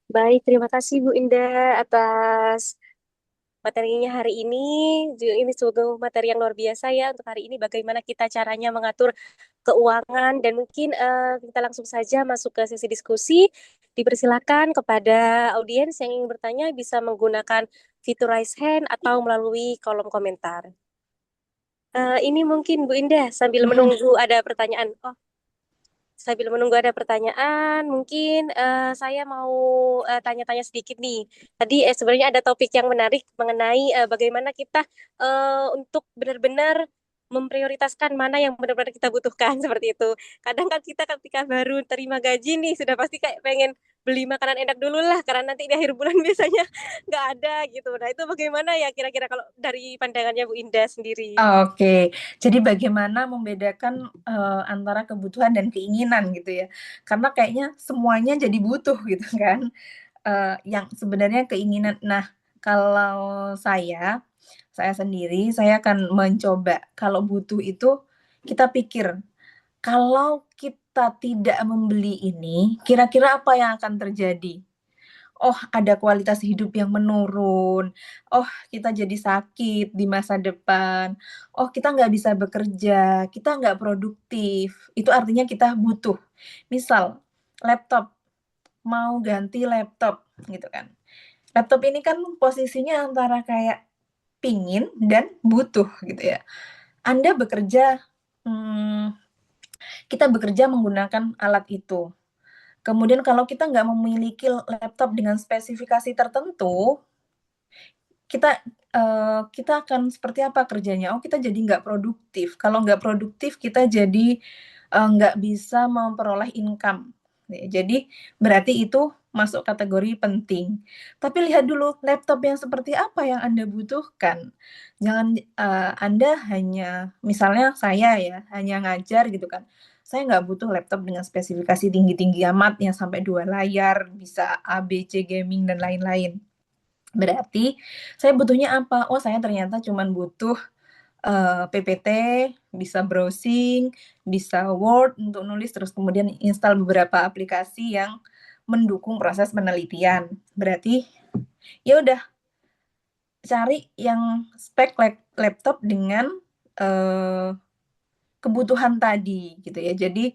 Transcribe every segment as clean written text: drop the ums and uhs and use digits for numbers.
Baik, terima kasih Bu Indah atas materinya hari ini. Ini sungguh materi yang luar biasa ya untuk hari ini. Bagaimana kita caranya mengatur keuangan dan mungkin kita langsung saja masuk ke sesi diskusi. Dipersilakan kepada audiens yang ingin bertanya bisa menggunakan fitur raise hand atau melalui kolom komentar. Ini mungkin Bu Indah sambil Mm-mm. menunggu ada pertanyaan. Oh, sambil menunggu ada pertanyaan, mungkin saya mau tanya-tanya sedikit nih. Tadi sebenarnya ada topik yang menarik mengenai bagaimana kita untuk benar-benar memprioritaskan mana yang benar-benar kita butuhkan seperti itu. Kadang kan kita ketika baru terima gaji nih sudah pasti kayak pengen beli makanan enak dulu lah karena nanti di akhir bulan biasanya nggak ada gitu. Nah itu bagaimana ya kira-kira kalau dari pandangannya Bu Indah sendiri? Oke, jadi bagaimana membedakan antara kebutuhan dan keinginan gitu ya? Karena kayaknya semuanya jadi butuh gitu kan? Yang sebenarnya keinginan. Nah, kalau saya sendiri, saya akan mencoba kalau butuh itu kita pikir, kalau kita tidak membeli ini, kira-kira apa yang akan terjadi? Oh, ada kualitas hidup yang menurun. Oh, kita jadi sakit di masa depan. Oh, kita nggak bisa bekerja. Kita nggak produktif. Itu artinya kita butuh. Misal, laptop. Mau ganti laptop gitu kan. Laptop ini kan posisinya antara kayak pingin dan butuh gitu ya. Anda bekerja, hmm, kita bekerja menggunakan alat itu. Kemudian kalau kita nggak memiliki laptop dengan spesifikasi tertentu, kita akan seperti apa kerjanya? Oh, kita jadi nggak produktif. Kalau nggak produktif, kita jadi nggak bisa memperoleh income. Jadi berarti itu masuk kategori penting. Tapi lihat dulu laptop yang seperti apa yang Anda butuhkan. Jangan Anda hanya, misalnya saya ya, hanya ngajar gitu kan. Saya nggak butuh laptop dengan spesifikasi tinggi-tinggi amat yang sampai 2 layar, bisa A, B, C, gaming, dan lain-lain. Berarti saya butuhnya apa? Oh, saya ternyata cuman butuh, PPT, bisa browsing, bisa Word untuk nulis, terus kemudian install beberapa aplikasi yang mendukung proses penelitian. Berarti ya udah cari yang spek laptop dengan, eee, kebutuhan tadi gitu ya. Jadi,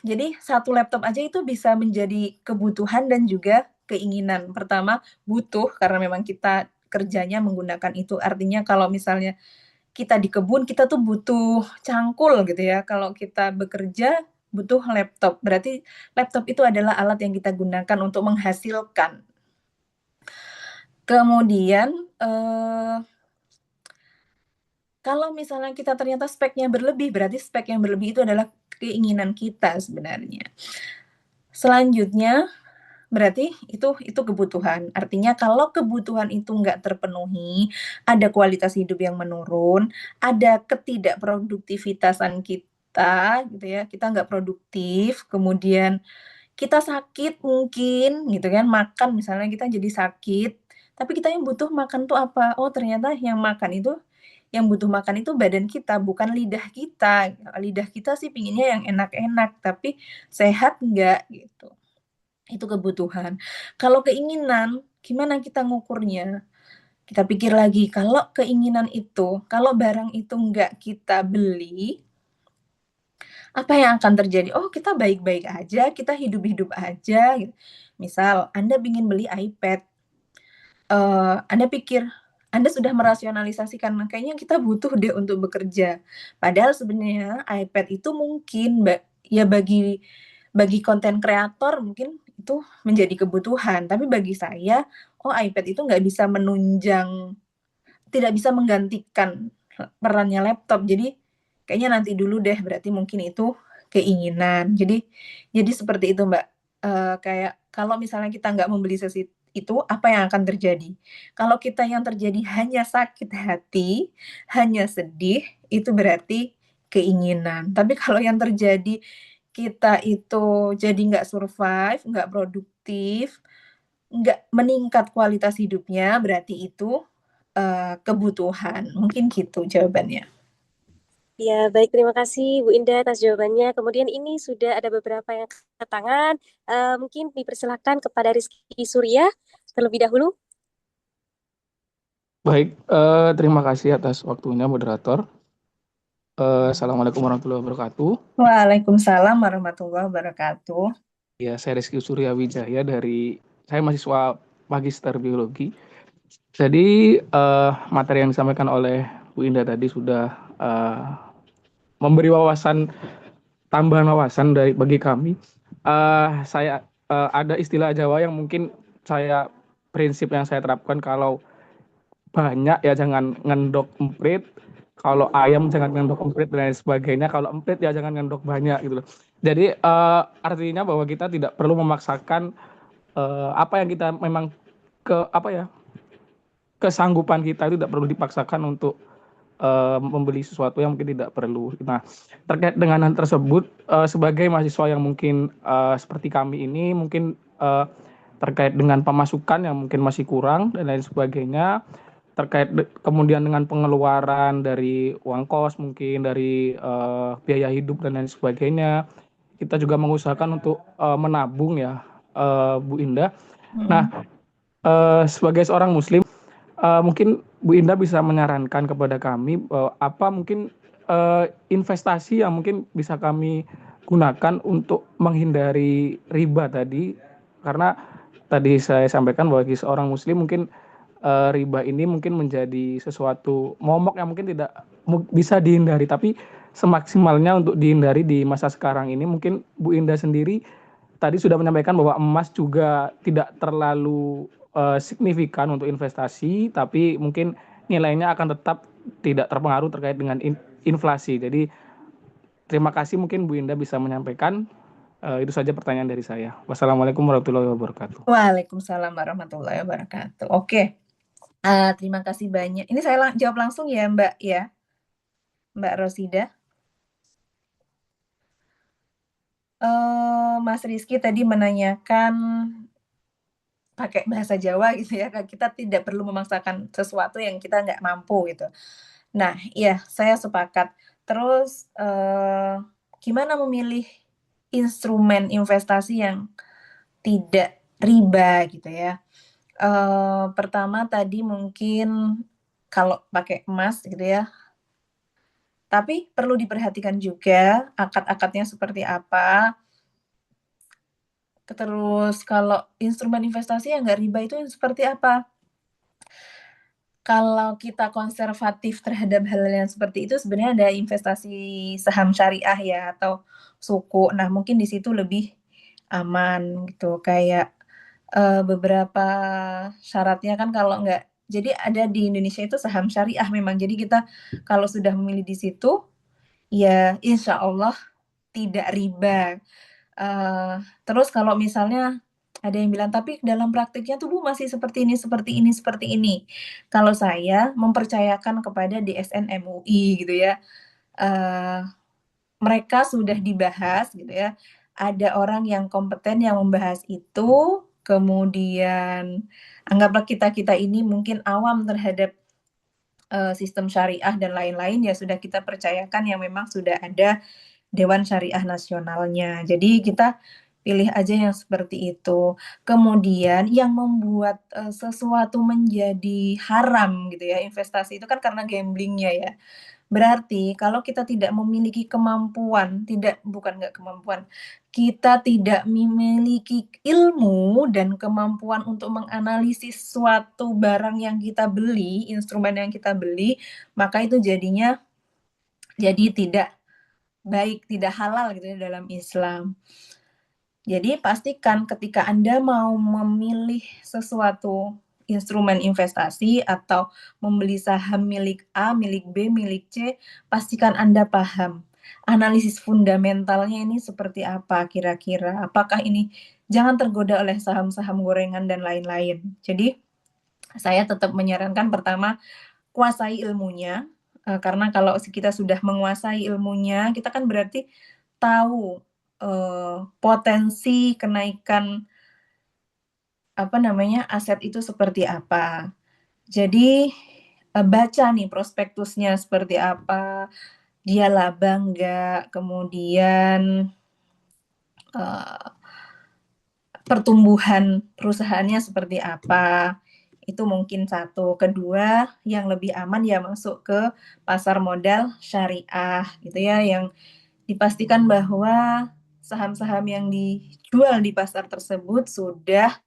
jadi satu laptop aja itu bisa menjadi kebutuhan dan juga keinginan. Pertama, butuh karena memang kita kerjanya menggunakan itu. Artinya kalau misalnya kita di kebun, kita tuh butuh cangkul gitu ya. Kalau kita bekerja, butuh laptop. Berarti laptop itu adalah alat yang kita gunakan untuk menghasilkan. Kemudian, kalau misalnya kita ternyata speknya berlebih, berarti spek yang berlebih itu adalah keinginan kita sebenarnya. Selanjutnya, berarti itu kebutuhan. Artinya kalau kebutuhan itu nggak terpenuhi, ada kualitas hidup yang menurun, ada ketidakproduktivitasan kita gitu ya, kita nggak produktif, kemudian kita sakit mungkin gitu kan, makan misalnya kita jadi sakit, tapi kita yang butuh makan tuh apa? Oh, ternyata yang butuh makan itu badan kita, bukan lidah kita. Lidah kita sih pinginnya yang enak-enak, tapi sehat nggak gitu. Itu kebutuhan. Kalau keinginan, gimana kita ngukurnya? Kita pikir lagi, kalau keinginan itu, kalau barang itu nggak kita beli, apa yang akan terjadi? Oh, kita baik-baik aja, kita hidup-hidup aja, gitu. Misal, Anda ingin beli iPad, Anda pikir, Anda sudah merasionalisasikan, "Nah, kayaknya kita butuh deh untuk bekerja." Padahal sebenarnya iPad itu mungkin ya bagi konten kreator mungkin itu menjadi kebutuhan, tapi bagi saya, oh iPad itu nggak bisa menunjang, tidak bisa menggantikan perannya laptop. Jadi kayaknya nanti dulu deh, berarti mungkin itu keinginan. Jadi seperti itu, Mbak. Kayak kalau misalnya kita nggak membeli sesi itu, apa yang akan terjadi? Kalau kita yang terjadi hanya sakit hati, hanya sedih, itu berarti keinginan. Tapi kalau yang terjadi kita itu jadi nggak survive, nggak produktif, nggak meningkat kualitas hidupnya, berarti itu kebutuhan, mungkin gitu jawabannya. Ya, baik, terima kasih Bu Indah atas jawabannya. Kemudian ini sudah ada beberapa yang angkat tangan. Mungkin dipersilahkan kepada Rizky Surya terlebih dahulu. Baik, terima kasih atas waktunya moderator. Assalamualaikum warahmatullahi wabarakatuh. Waalaikumsalam warahmatullahi wabarakatuh. Ya, saya Rizky Surya Wijaya saya mahasiswa Magister Biologi. Jadi materi yang disampaikan oleh Bu Indah tadi sudah eh, memberi tambahan wawasan bagi kami. Saya ada istilah Jawa yang mungkin prinsip yang saya terapkan kalau banyak ya jangan ngendok emprit, kalau ayam jangan ngendok emprit dan lain sebagainya, kalau emprit ya jangan ngendok banyak gitu loh. Jadi artinya bahwa kita tidak perlu memaksakan apa yang kita memang apa ya, kesanggupan kita itu tidak perlu dipaksakan untuk membeli sesuatu yang mungkin tidak perlu. Nah, terkait dengan hal tersebut, sebagai mahasiswa yang mungkin seperti kami ini, mungkin terkait dengan pemasukan yang mungkin masih kurang dan lain sebagainya, kemudian dengan pengeluaran dari uang kos, mungkin dari biaya hidup dan lain sebagainya, kita juga mengusahakan untuk menabung ya, Bu Indah. Nah, Hmm. sebagai seorang Muslim, mungkin Bu Indah bisa menyarankan kepada kami apa mungkin investasi yang mungkin bisa kami gunakan untuk menghindari riba tadi, karena tadi saya sampaikan bahwa bagi seorang Muslim mungkin riba ini mungkin menjadi sesuatu momok yang mungkin tidak bisa dihindari, tapi semaksimalnya untuk dihindari di masa sekarang ini. Mungkin Bu Indah sendiri tadi sudah menyampaikan bahwa emas juga tidak terlalu signifikan untuk investasi, tapi mungkin nilainya akan tetap tidak terpengaruh terkait dengan inflasi. Jadi terima kasih, mungkin Bu Indah bisa menyampaikan. Itu saja pertanyaan dari saya. Wassalamualaikum warahmatullahi wabarakatuh. Waalaikumsalam warahmatullahi wabarakatuh. Oke, terima kasih banyak. Ini saya jawab langsung ya Mbak ya, Mbak Rosida. Mas Rizky tadi menanyakan pakai bahasa Jawa gitu ya, kita tidak perlu memaksakan sesuatu yang kita nggak mampu gitu. Nah, iya saya sepakat. Terus gimana memilih instrumen investasi yang tidak riba gitu ya. Pertama tadi mungkin kalau pakai emas gitu ya, tapi perlu diperhatikan juga akad-akadnya seperti apa. Terus kalau instrumen investasi yang nggak riba itu seperti apa? Kalau kita konservatif terhadap hal yang seperti itu, sebenarnya ada investasi saham syariah ya atau suku. Nah, mungkin di situ lebih aman gitu. Kayak beberapa syaratnya kan kalau nggak, jadi ada di Indonesia itu saham syariah memang. Jadi kita kalau sudah memilih di situ, ya insya Allah tidak riba. Terus kalau misalnya ada yang bilang, "Tapi dalam praktiknya tuh Bu masih seperti ini seperti ini seperti ini." Kalau saya mempercayakan kepada DSN MUI gitu ya, eee, mereka sudah dibahas gitu ya, ada orang yang kompeten yang membahas itu, kemudian anggaplah kita-kita ini mungkin awam terhadap, sistem syariah dan lain-lain, ya sudah kita percayakan yang memang sudah ada Dewan Syariah Nasionalnya. Jadi kita pilih aja yang seperti itu. Kemudian yang membuat, sesuatu menjadi haram gitu ya, investasi itu kan karena gambling-nya ya. Berarti kalau kita tidak memiliki kemampuan, bukan nggak kemampuan, kita tidak memiliki ilmu dan kemampuan untuk menganalisis suatu barang yang kita beli, instrumen yang kita beli, maka itu jadinya jadi tidak baik, tidak halal gitu ya dalam Islam. Jadi pastikan ketika Anda mau memilih sesuatu instrumen investasi atau membeli saham milik A, milik B, milik C, pastikan Anda paham analisis fundamentalnya ini seperti apa kira-kira. Apakah ini, jangan tergoda oleh saham-saham gorengan dan lain-lain. Jadi saya tetap menyarankan pertama kuasai ilmunya, karena kalau kita sudah menguasai ilmunya, kita kan berarti tahu, potensi kenaikan, apa namanya, aset itu seperti apa. Jadi, baca nih prospektusnya seperti apa, dia laba nggak, kemudian eh, pertumbuhan perusahaannya seperti apa. Itu mungkin satu. Kedua, yang lebih aman ya masuk ke pasar modal syariah gitu ya, yang dipastikan bahwa saham-saham yang dijual di pasar tersebut sudah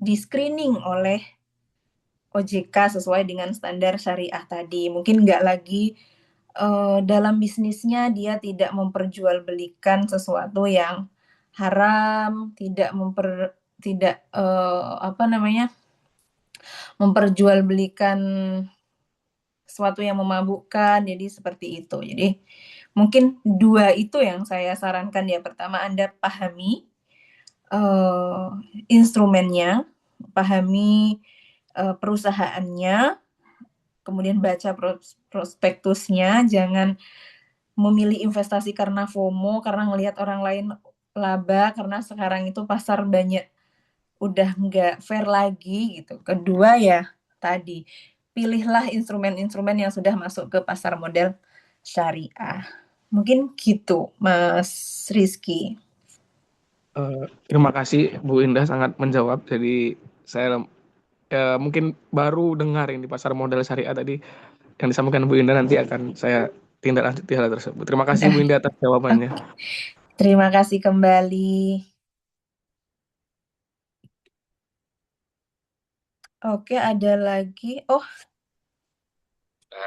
di-screening oleh OJK sesuai dengan standar syariah tadi. Mungkin nggak lagi dalam bisnisnya dia tidak memperjualbelikan sesuatu yang haram, tidak apa namanya, memperjualbelikan sesuatu yang memabukkan. Jadi seperti itu. Jadi mungkin dua itu yang saya sarankan ya. Pertama, Anda pahami eh, instrumennya, pahami perusahaannya, kemudian baca prospektusnya, jangan memilih investasi karena FOMO, karena ngelihat orang lain laba, karena sekarang itu pasar banyak udah nggak fair lagi gitu. Kedua ya tadi, pilihlah instrumen-instrumen yang sudah masuk ke pasar modal syariah. Mungkin gitu, Mas Rizky. Terima kasih Bu Indah sangat menjawab. Jadi saya mungkin baru dengar yang di pasar modal syariah tadi yang disampaikan Bu Indah, nanti akan saya tindak lanjuti hal tersebut. Terima kasih Bu Indah atas jawabannya. Terima kasih kembali. Oke, ada lagi. Oh,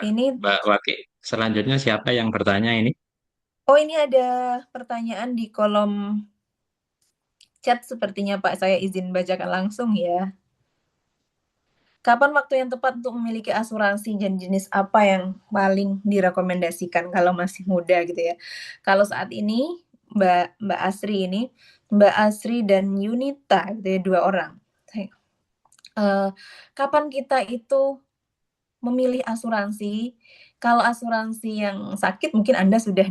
ini Mbak Waki, selanjutnya siapa yang bertanya ini? ini ada pertanyaan di kolom chat sepertinya Pak. Saya izin bacakan langsung ya. Kapan waktu yang tepat untuk memiliki asuransi dan jenis apa yang paling direkomendasikan kalau masih muda gitu ya? Kalau saat ini Mbak Asri ini, Mbak Asri dan Yunita gitu ya, 2 orang. Kapan kita itu memilih asuransi? Kalau asuransi yang sakit mungkin Anda sudah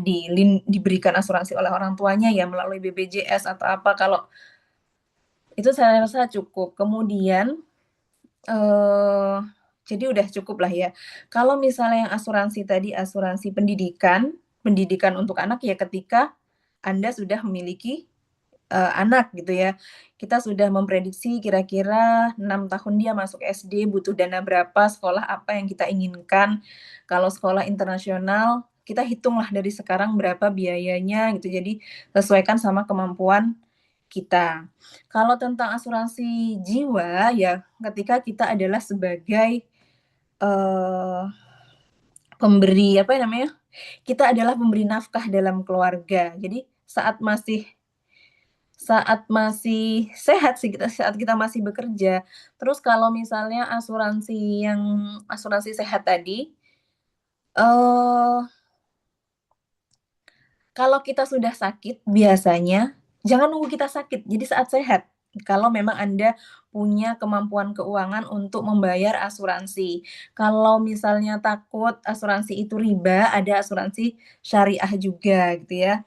diberikan asuransi oleh orang tuanya ya melalui BPJS atau apa. Kalau itu saya rasa cukup. Kemudian jadi udah cukup lah ya. Kalau misalnya yang asuransi tadi, asuransi pendidikan, pendidikan untuk anak ya ketika Anda sudah memiliki anak gitu ya. Kita sudah memprediksi kira-kira 6 tahun dia masuk SD butuh dana berapa, sekolah apa yang kita inginkan. Kalau sekolah internasional, kita hitunglah dari sekarang berapa biayanya gitu. Jadi sesuaikan sama kemampuan kita. Kalau tentang asuransi jiwa ya ketika kita adalah sebagai pemberi apa namanya? Kita adalah pemberi nafkah dalam keluarga. Jadi saat masih sehat sih kita, saat kita masih bekerja. Terus kalau misalnya asuransi sehat tadi, eh kalau kita sudah sakit biasanya jangan nunggu kita sakit, jadi saat sehat. Kalau memang Anda punya kemampuan keuangan untuk membayar asuransi. Kalau misalnya takut asuransi itu riba, ada asuransi syariah juga gitu ya.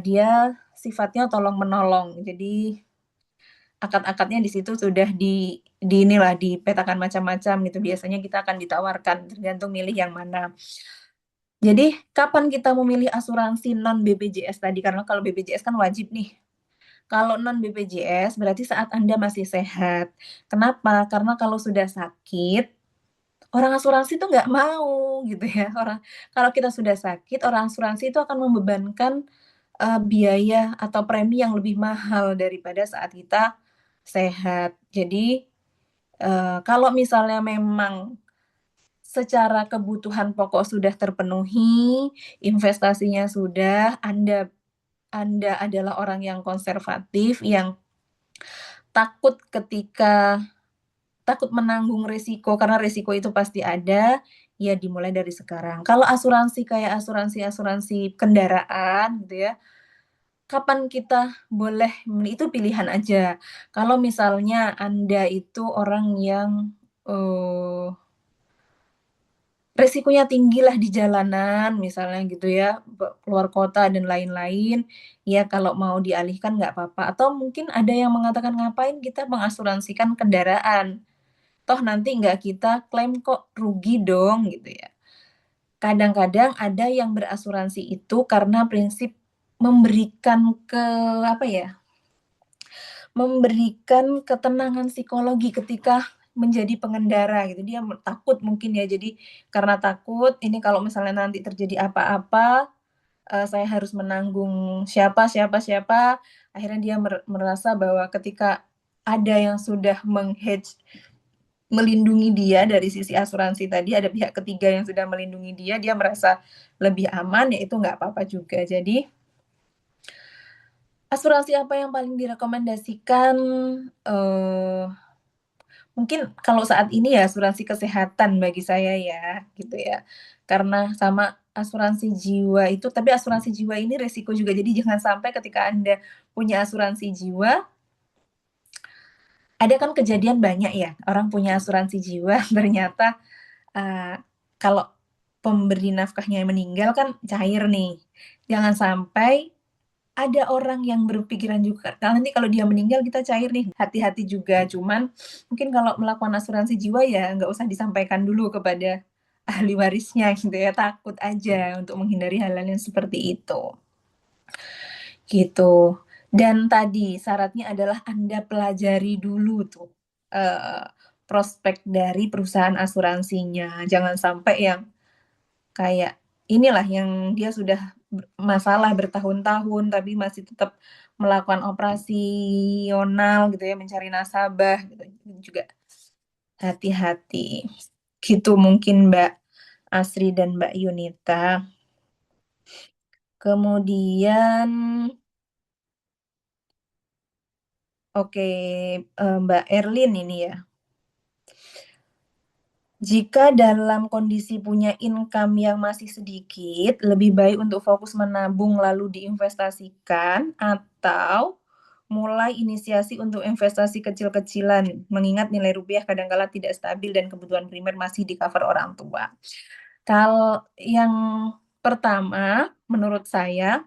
Dia sifatnya tolong menolong. Jadi akad-akadnya di situ sudah inilah dipetakan macam-macam gitu. Biasanya kita akan ditawarkan tergantung milih yang mana. Jadi kapan kita memilih asuransi non BPJS tadi? Karena kalau BPJS kan wajib nih. Kalau non BPJS berarti saat Anda masih sehat. Kenapa? Karena kalau sudah sakit, orang asuransi itu nggak mau gitu ya. Kalau kita sudah sakit, orang asuransi itu akan membebankan biaya atau premi yang lebih mahal daripada saat kita sehat. Jadi kalau misalnya memang secara kebutuhan pokok sudah terpenuhi, investasinya sudah, Anda adalah orang yang konservatif, yang takut menanggung resiko, karena resiko itu pasti ada, ya dimulai dari sekarang. Kalau asuransi kayak asuransi kendaraan gitu ya, kapan kita boleh itu pilihan aja. Kalau misalnya Anda itu orang yang resikonya tinggilah di jalanan misalnya gitu ya, keluar kota dan lain-lain, ya kalau mau dialihkan nggak apa-apa. Atau mungkin ada yang mengatakan, "Ngapain kita mengasuransikan kendaraan? Toh nanti nggak kita klaim kok, rugi dong," gitu ya. kadang-kadang ada yang berasuransi itu karena prinsip memberikan memberikan ketenangan psikologi ketika menjadi pengendara gitu. Dia takut mungkin ya, jadi karena takut ini kalau misalnya nanti terjadi apa-apa, saya harus menanggung siapa siapa siapa, akhirnya dia merasa bahwa ketika ada yang sudah melindungi dia dari sisi asuransi tadi, ada pihak ketiga yang sudah melindungi dia, dia merasa lebih aman, ya itu nggak apa-apa juga. Jadi asuransi apa yang paling direkomendasikan? Mungkin kalau saat ini ya asuransi kesehatan bagi saya ya, gitu ya. Karena sama asuransi jiwa itu, tapi asuransi jiwa ini resiko juga. Jadi jangan sampai ketika Anda punya asuransi jiwa, ada kan kejadian banyak ya, orang punya asuransi jiwa ternyata kalau pemberi nafkahnya meninggal kan cair nih. Jangan sampai ada orang yang berpikiran juga, nanti kalau dia meninggal kita cair nih, hati-hati juga. Cuman mungkin kalau melakukan asuransi jiwa ya nggak usah disampaikan dulu kepada ahli warisnya gitu ya, takut aja untuk menghindari hal-hal yang seperti itu. Gitu. Dan tadi syaratnya adalah Anda pelajari dulu tuh prospek dari perusahaan asuransinya. Jangan sampai yang kayak inilah yang dia sudah masalah bertahun-tahun tapi masih tetap melakukan operasional gitu ya, mencari nasabah gitu. Juga hati-hati. Gitu mungkin Mbak Asri dan Mbak Yunita. Kemudian oke, Mbak Erlin ini ya. Jika dalam kondisi punya income yang masih sedikit, lebih baik untuk fokus menabung lalu diinvestasikan atau mulai inisiasi untuk investasi kecil-kecilan, mengingat nilai rupiah kadangkala tidak stabil dan kebutuhan primer masih di-cover orang tua. Kalau yang pertama, menurut saya,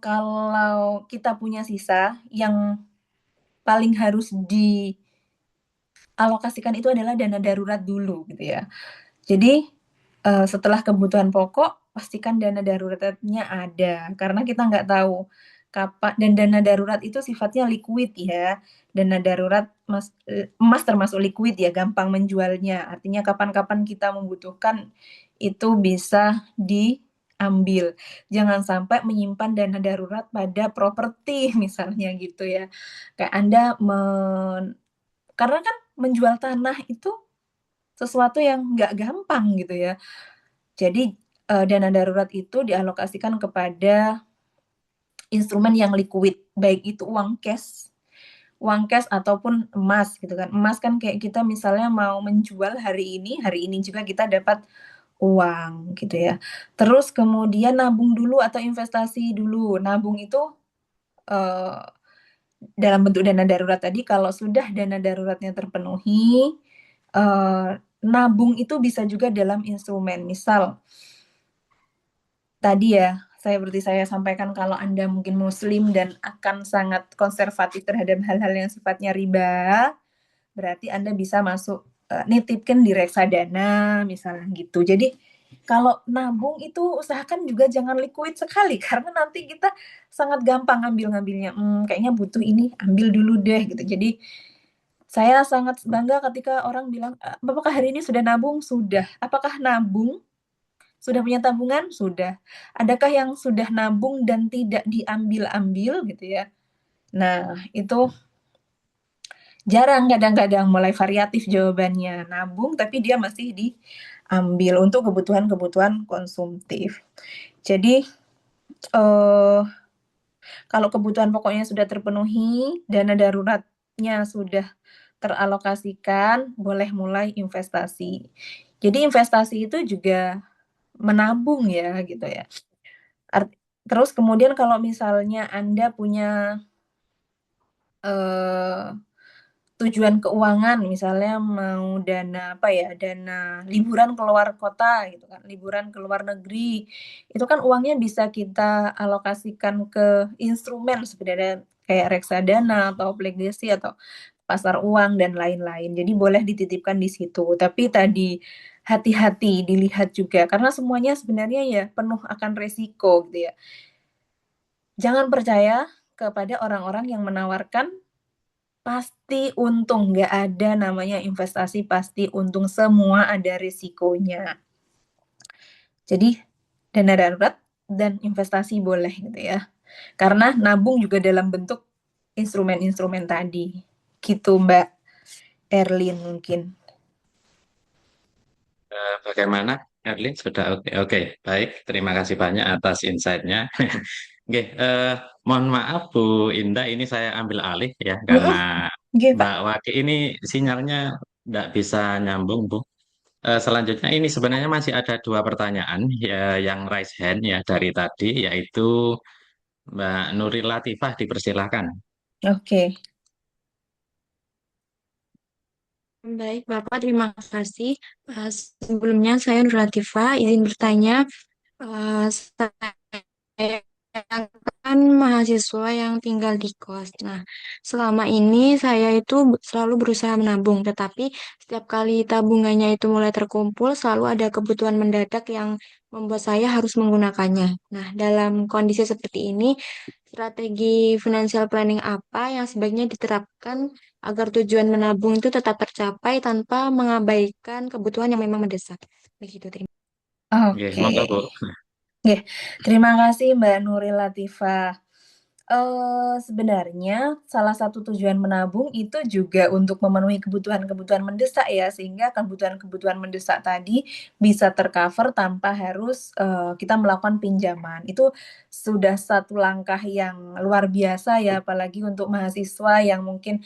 kalau kita punya sisa, yang paling harus dialokasikan itu adalah dana darurat dulu gitu ya. Jadi, setelah kebutuhan pokok, pastikan dana daruratnya ada, karena kita nggak tahu kapan, dan dana darurat itu sifatnya liquid ya. Dana darurat emas termasuk liquid ya, gampang menjualnya. Artinya kapan-kapan kita membutuhkan itu bisa diambil. Jangan sampai menyimpan dana darurat pada properti misalnya gitu ya. Kayak Anda karena kan menjual tanah itu sesuatu yang nggak gampang gitu ya. Jadi, dana darurat itu dialokasikan kepada instrumen yang liquid, baik itu uang cash ataupun emas gitu kan. Emas kan kayak kita misalnya mau menjual hari ini juga kita dapat uang gitu ya. Terus kemudian nabung dulu atau investasi dulu. Nabung itu, eee, dalam bentuk dana darurat tadi, kalau sudah dana daruratnya terpenuhi, nabung itu bisa juga dalam instrumen. Misal tadi ya, seperti saya sampaikan, kalau Anda mungkin muslim dan akan sangat konservatif terhadap hal-hal yang sifatnya riba, berarti Anda bisa masuk, nitipkan di reksadana misalnya gitu. Jadi kalau nabung itu usahakan juga jangan liquid sekali karena nanti kita sangat gampang ngambilnya, kayaknya butuh ini, ambil dulu deh gitu. Jadi saya sangat bangga ketika orang bilang, "Apakah hari ini sudah nabung?" "Sudah." "Apakah nabung sudah punya tabungan?" "Sudah." Adakah yang sudah nabung dan tidak diambil-ambil gitu ya? Nah, itu jarang kadang-kadang, mulai variatif jawabannya. Nabung tapi dia masih diambil untuk kebutuhan-kebutuhan konsumtif. Jadi, kalau kebutuhan pokoknya sudah terpenuhi, dana daruratnya sudah teralokasikan, boleh mulai investasi. Jadi investasi itu juga menabung ya, gitu ya. Terus kemudian kalau misalnya Anda punya tujuan keuangan, misalnya mau dana dana liburan keluar kota gitu kan, liburan ke luar negeri, itu kan uangnya bisa kita alokasikan ke instrumen sebenarnya kayak reksadana atau obligasi atau pasar uang dan lain-lain. Jadi boleh dititipkan di situ. Tapi tadi hati-hati dilihat juga karena semuanya sebenarnya ya penuh akan resiko gitu ya. Jangan percaya kepada orang-orang yang menawarkan pasti untung, nggak ada namanya investasi pasti untung, semua ada risikonya. Jadi dana darurat dan investasi boleh gitu ya. Karena nabung juga dalam bentuk instrumen-instrumen tadi. Gitu Mbak Erlin mungkin. Bagaimana, Erlin? Sudah oke. Oke, baik. Terima kasih banyak atas insight-nya. Oke, mohon maaf Bu Indah, ini saya ambil alih ya karena Mhm, nggih Pak. Mbak Waki ini sinyalnya nggak bisa nyambung, Bu. Selanjutnya ini sebenarnya masih ada dua pertanyaan ya, yang raise hand ya dari tadi, yaitu Mbak Nuril Latifah, dipersilahkan. Oke. Baik, Bapak, terima kasih. Sebelumnya saya Nur Latifah, izin bertanya. Saya kan mahasiswa yang tinggal di kos. Nah, selama ini saya itu selalu berusaha menabung, tetapi setiap kali tabungannya itu mulai terkumpul, selalu ada kebutuhan mendadak yang membuat saya harus menggunakannya. Nah, dalam kondisi seperti ini, strategi financial planning apa yang sebaiknya diterapkan agar tujuan menabung itu tetap tercapai tanpa mengabaikan kebutuhan yang memang mendesak? Begitu, terima Oke, Oke. monggo Bu. Nggih, terima kasih Mbak Nuril Latifah. Sebenarnya salah satu tujuan menabung itu juga untuk memenuhi kebutuhan-kebutuhan mendesak ya, sehingga kebutuhan-kebutuhan mendesak tadi bisa tercover tanpa harus, kita melakukan pinjaman. Itu sudah satu langkah yang luar biasa ya, apalagi untuk mahasiswa yang mungkin,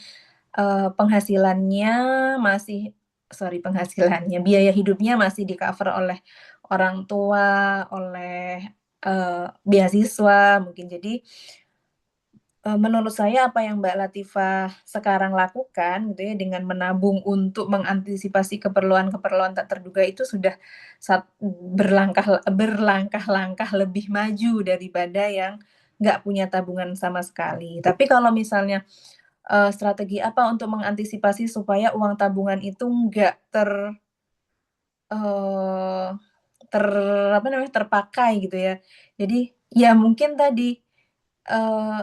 penghasilannya masih penghasilannya, biaya hidupnya masih di-cover oleh orang tua, oleh, beasiswa mungkin. Jadi menurut saya apa yang Mbak Latifah sekarang lakukan gitu ya, dengan menabung untuk mengantisipasi keperluan-keperluan tak terduga itu sudah berlangkah-langkah lebih maju daripada yang nggak punya tabungan sama sekali. Tapi kalau misalnya, strategi apa untuk mengantisipasi supaya uang tabungan itu nggak eee, ter apa namanya, terpakai gitu ya. Jadi, ya mungkin tadi, eee,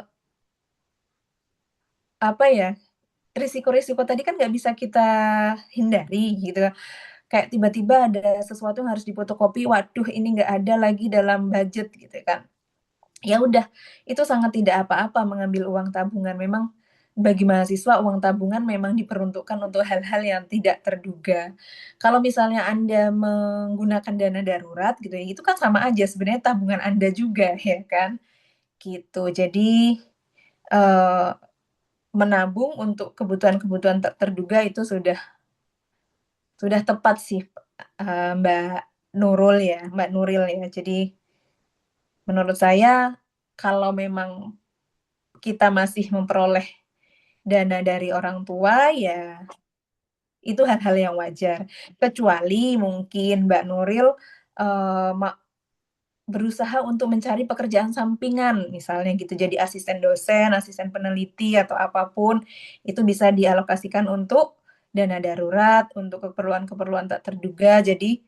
apa ya, risiko-risiko tadi kan nggak bisa kita hindari gitu, kayak tiba-tiba ada sesuatu yang harus difotokopi, waduh ini nggak ada lagi dalam budget gitu kan. Ya udah, itu sangat tidak apa-apa mengambil uang tabungan, memang bagi mahasiswa uang tabungan memang diperuntukkan untuk hal-hal yang tidak terduga. Kalau misalnya Anda menggunakan dana darurat gitu ya, itu kan sama aja sebenarnya tabungan Anda juga ya kan, gitu. Jadi, eee, menabung untuk kebutuhan-kebutuhan tak terduga itu sudah tepat sih, Mbak Nuril ya. Jadi menurut saya kalau memang kita masih memperoleh dana dari orang tua, ya itu hal-hal yang wajar. Kecuali mungkin Mbak Nuril, eee, ma berusaha untuk mencari pekerjaan sampingan, misalnya gitu, jadi asisten dosen, asisten peneliti, atau apapun, itu bisa dialokasikan untuk dana darurat, untuk keperluan-keperluan tak terduga. Jadi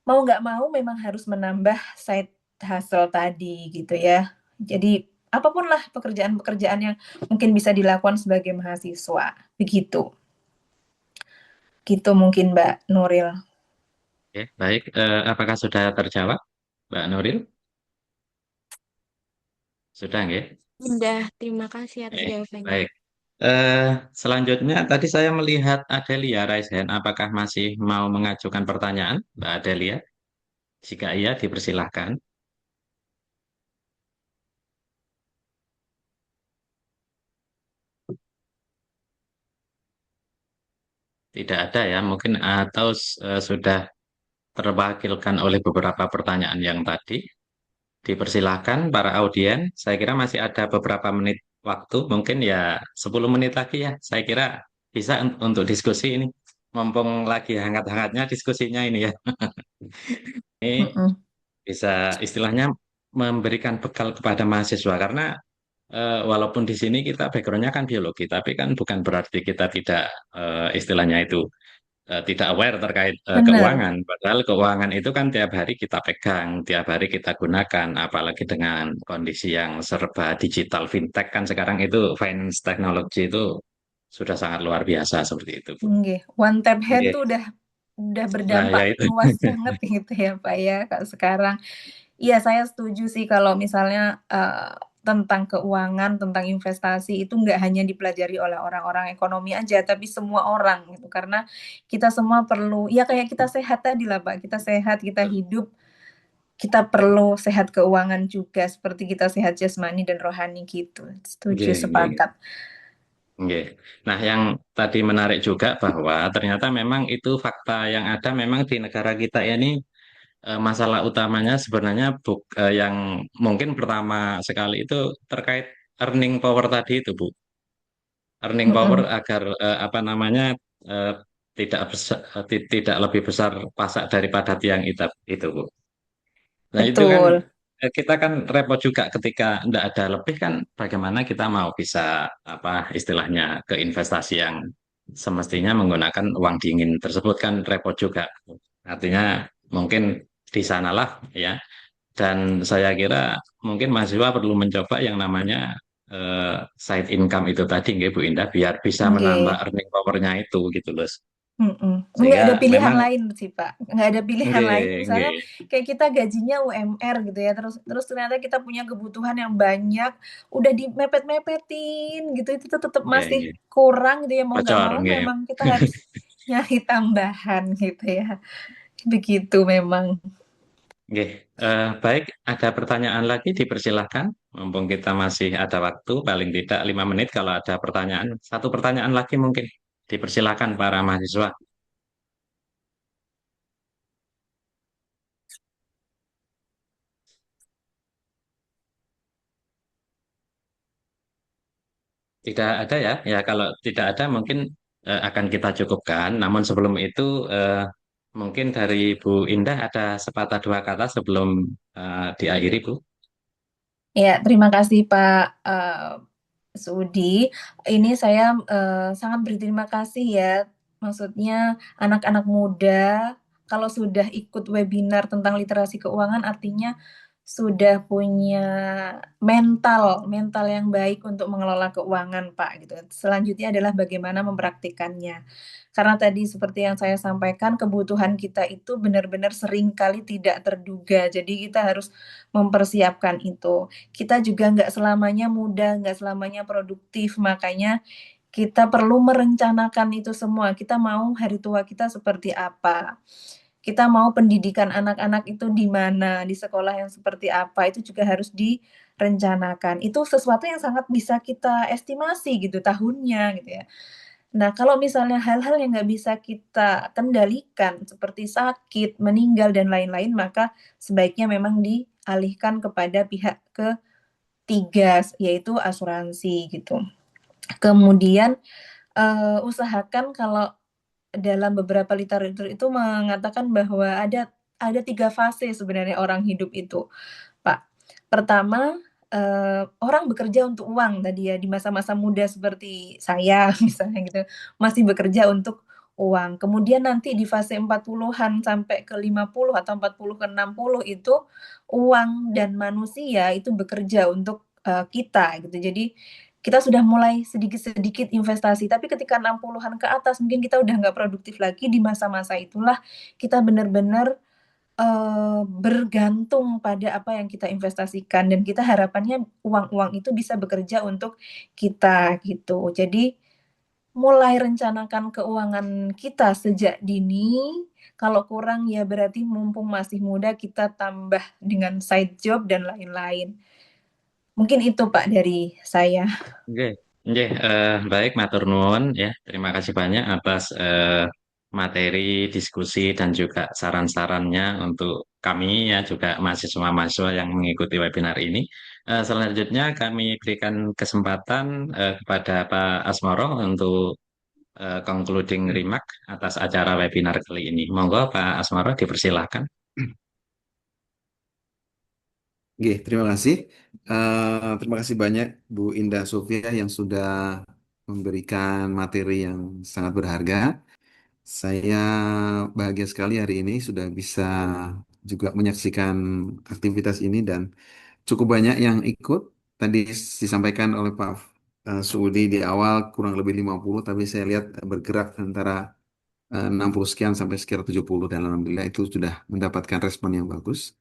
mau nggak mau memang harus menambah side hustle tadi gitu ya. Jadi apapun lah pekerjaan-pekerjaan yang mungkin bisa dilakukan sebagai mahasiswa, begitu. Gitu mungkin Mbak Nuril. Oke, baik. Apakah sudah terjawab, Mbak Nuril? Sudah nggih? Sudah, terima kasih atas Eh, jawabannya. baik. Eh, Selanjutnya tadi saya melihat Adelia raise hand. Apakah masih mau mengajukan pertanyaan, Mbak Adelia? Jika iya, dipersilahkan. Tidak ada ya, mungkin atau sudah terwakilkan oleh beberapa pertanyaan yang tadi. Dipersilahkan para audien. Saya kira masih ada beberapa menit waktu, mungkin ya 10 menit lagi ya. Saya kira bisa untuk diskusi ini. Mumpung lagi hangat-hangatnya diskusinya ini ya. Ini Mhm. bisa istilahnya memberikan bekal kepada mahasiswa karena walaupun di sini kita backgroundnya kan biologi, tapi kan bukan berarti kita tidak istilahnya itu tidak aware terkait Benar. keuangan. Padahal keuangan itu kan tiap hari kita pegang, tiap hari kita gunakan, apalagi dengan kondisi yang serba digital fintech kan sekarang itu finance technology itu sudah sangat luar biasa seperti itu, Bu. Nggih, one tap hand Oke. tuh udah Nah, berdampak ya itu. luas banget gitu ya, Pak, ya, Kak, sekarang. Iya, saya setuju sih kalau misalnya tentang keuangan, tentang investasi itu nggak hanya dipelajari oleh orang-orang ekonomi aja, tapi semua orang gitu. Karena kita semua perlu, ya kayak kita sehat tadi lah, Pak. Kita sehat, kita hidup, kita perlu sehat keuangan juga, seperti kita sehat jasmani dan rohani gitu. Setuju, Oke, oke. sepakat. Oke. Nah, yang tadi menarik juga bahwa ternyata memang itu fakta yang ada memang di negara kita ini masalah utamanya sebenarnya yang mungkin pertama sekali itu terkait earning power tadi itu, Bu. Earning power Mm-mm. agar apa namanya eh, tidak tidak lebih besar pasak daripada tiang itu, Bu. Nah, itu kan Betul. kita kan repot juga ketika tidak ada lebih kan bagaimana kita mau bisa apa istilahnya ke investasi yang semestinya menggunakan uang dingin tersebut kan repot juga. Artinya mungkin di sanalah ya. Dan saya kira mungkin mahasiswa perlu mencoba yang namanya side income itu tadi nggih Bu Indah biar bisa menambah Nggih. earning power-nya itu gitu loh. Mhm, nggak ada Sehingga pilihan memang lain sih, Pak, nggak ada pilihan lain. nggih, Misalnya nggih, kayak kita gajinya UMR gitu ya, terus terus ternyata kita punya kebutuhan yang banyak, udah dimepet-mepetin gitu, itu tuh tetep nggih, masih nggih. kurang gitu ya, mau nggak Bocor mau nggih. memang kita harus nyari tambahan gitu ya. Begitu memang. Nggih, baik, ada pertanyaan lagi dipersilahkan. Mumpung kita masih ada waktu, paling tidak 5 menit kalau ada pertanyaan. Satu pertanyaan lagi mungkin dipersilahkan para mahasiswa. Tidak ada ya, ya kalau tidak ada mungkin akan kita cukupkan. Namun sebelum itu mungkin dari Bu Indah ada sepatah dua kata sebelum diakhiri, Bu. Ya, terima kasih Pak Sudi. Ini saya sangat berterima kasih ya. Maksudnya anak-anak muda kalau sudah ikut webinar tentang literasi keuangan artinya sudah punya mental mental yang baik untuk mengelola keuangan Pak gitu. Selanjutnya adalah bagaimana mempraktikannya. Karena tadi seperti yang saya sampaikan kebutuhan kita itu benar-benar seringkali tidak terduga. Jadi kita harus mempersiapkan itu. Kita juga nggak selamanya mudah, nggak selamanya produktif, makanya kita perlu merencanakan itu semua. Kita mau hari tua kita seperti apa? Kita mau pendidikan anak-anak itu di mana, di sekolah yang seperti apa, itu juga harus direncanakan. Itu sesuatu yang sangat bisa kita estimasi gitu tahunnya gitu ya. Nah, kalau misalnya hal-hal yang nggak bisa kita kendalikan seperti sakit, meninggal, dan lain-lain, maka sebaiknya memang dialihkan kepada pihak ketiga, yaitu asuransi gitu. Kemudian usahakan kalau dalam beberapa literatur itu mengatakan bahwa ada 3 fase sebenarnya orang hidup itu, Pak. Pertama, orang bekerja untuk uang tadi ya, di masa-masa muda seperti saya misalnya gitu, masih bekerja untuk uang. Kemudian nanti di fase 40-an sampai ke 50 atau 40 ke 60 itu uang dan manusia itu bekerja untuk, kita gitu. Jadi kita sudah mulai sedikit-sedikit investasi, tapi ketika 60-an ke atas mungkin kita udah nggak produktif lagi, di masa-masa itulah kita benar-benar bergantung pada apa yang kita investasikan dan kita harapannya uang-uang itu bisa bekerja untuk kita gitu. Jadi mulai rencanakan keuangan kita sejak dini, kalau kurang ya berarti mumpung masih muda kita tambah dengan side job dan lain-lain. Mungkin itu Pak dari saya. Oke, oke, baik, matur nuwun ya. Terima kasih banyak atas materi, diskusi dan juga saran-sarannya untuk kami ya juga mahasiswa-mahasiswa yang mengikuti webinar ini. Selanjutnya kami berikan kesempatan kepada Pak Asmoro untuk concluding remark atas acara webinar kali ini. Monggo Pak Asmoro dipersilahkan. Oke, terima kasih banyak Bu Indah Sofia yang sudah memberikan materi yang sangat berharga. Saya bahagia sekali hari ini sudah bisa juga menyaksikan aktivitas ini dan cukup banyak yang ikut. Tadi disampaikan oleh Pak Suudi di awal kurang lebih 50, tapi saya lihat bergerak antara 60 sekian sampai sekitar 70 dan alhamdulillah itu sudah mendapatkan respon yang bagus.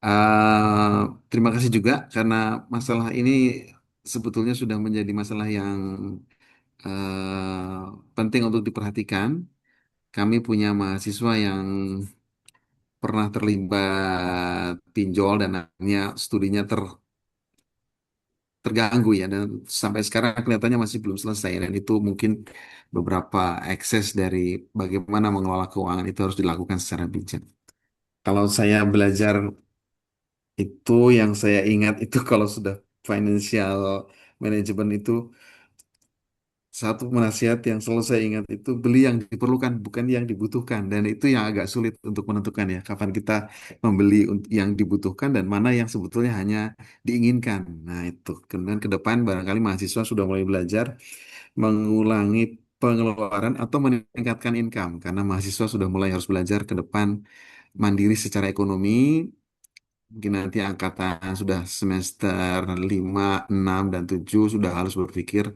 Eh, Terima kasih juga karena masalah ini sebetulnya sudah menjadi masalah yang penting untuk diperhatikan. Kami punya mahasiswa yang pernah terlibat pinjol dan akhirnya studinya terganggu ya dan sampai sekarang kelihatannya masih belum selesai dan itu mungkin beberapa ekses dari bagaimana mengelola keuangan itu harus dilakukan secara bijak. Kalau saya belajar itu yang saya ingat itu kalau sudah financial management itu satu nasihat yang selalu saya ingat itu beli yang diperlukan bukan yang dibutuhkan dan itu yang agak sulit untuk menentukan ya kapan kita membeli yang dibutuhkan dan mana yang sebetulnya hanya diinginkan. Nah itu kemudian ke depan barangkali mahasiswa sudah mulai belajar mengulangi pengeluaran atau meningkatkan income karena mahasiswa sudah mulai harus belajar ke depan mandiri secara ekonomi. Mungkin nanti angkatan sudah semester 5, 6, dan 7 sudah harus berpikir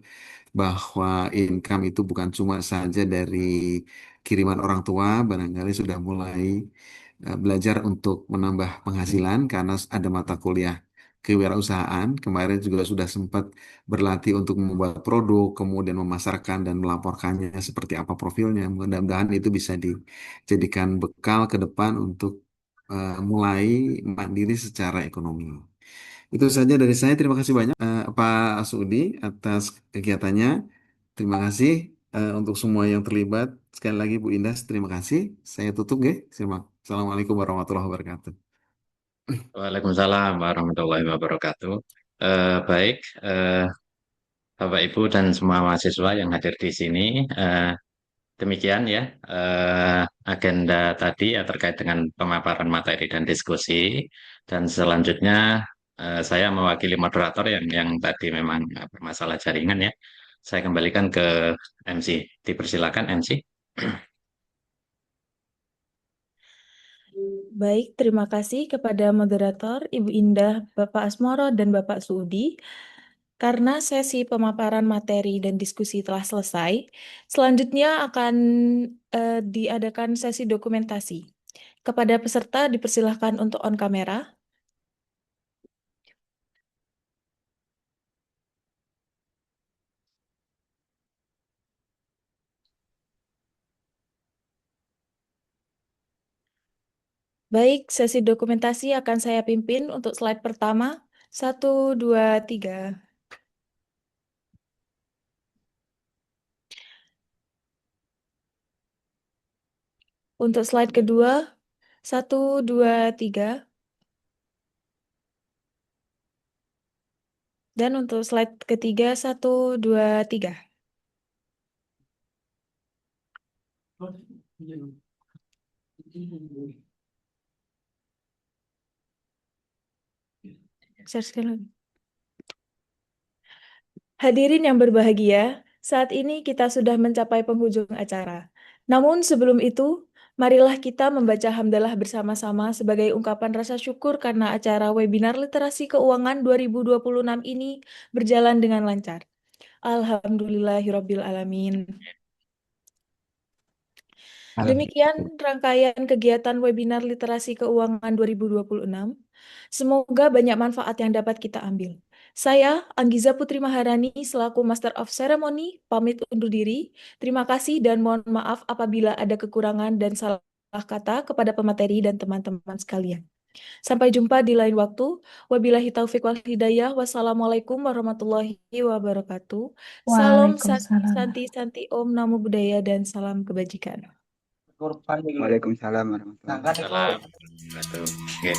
bahwa income itu bukan cuma saja dari kiriman orang tua, barangkali sudah mulai belajar untuk menambah penghasilan karena ada mata kuliah kewirausahaan. Kemarin juga sudah sempat berlatih untuk membuat produk, kemudian memasarkan dan melaporkannya seperti apa profilnya. Mudah-mudahan itu bisa dijadikan bekal ke depan untuk mulai mandiri secara ekonomi. Itu saja dari saya. Terima kasih banyak Pak Sudi atas kegiatannya. Terima kasih untuk semua yang terlibat. Sekali lagi Bu Indah, terima kasih. Saya tutup ya. Assalamualaikum warahmatullahi wabarakatuh. Waalaikumsalam warahmatullahi wabarakatuh. Baik, Bapak Ibu dan semua mahasiswa yang hadir di sini, demikian ya agenda tadi ya terkait dengan pemaparan materi dan diskusi. Dan selanjutnya saya mewakili moderator yang tadi memang bermasalah jaringan ya. Saya kembalikan ke MC. Dipersilakan MC. Baik, terima kasih kepada moderator Ibu Indah, Bapak Asmoro, dan Bapak Suudi. Karena sesi pemaparan materi dan diskusi telah selesai, selanjutnya akan diadakan sesi dokumentasi. Kepada peserta dipersilahkan untuk on kamera. Baik, sesi dokumentasi akan saya pimpin untuk slide pertama. 1, 2, 3. Untuk slide kedua, 1, 2, 3. Dan untuk slide ketiga, 1, 2, 3. Share sekali lagi. Hadirin yang berbahagia, saat ini kita sudah mencapai penghujung acara. Namun sebelum itu, marilah kita membaca hamdalah bersama-sama sebagai ungkapan rasa syukur karena acara webinar Literasi Keuangan 2026 ini berjalan dengan lancar. Alhamdulillahirabbil alamin. Demikian rangkaian kegiatan webinar Literasi Keuangan 2026. Semoga banyak manfaat yang dapat kita ambil. Saya, Anggiza Putri Maharani, selaku Master of Ceremony, pamit undur diri. Terima kasih dan mohon maaf apabila ada kekurangan dan salah kata kepada pemateri dan teman-teman sekalian. Sampai jumpa di lain waktu. Wabillahi taufiq wal hidayah. Wassalamualaikum warahmatullahi wabarakatuh. Salam santi santi om namo buddhaya dan salam kebajikan. Waalaikumsalam warahmatullahi wabarakatuh. Salam. Oke.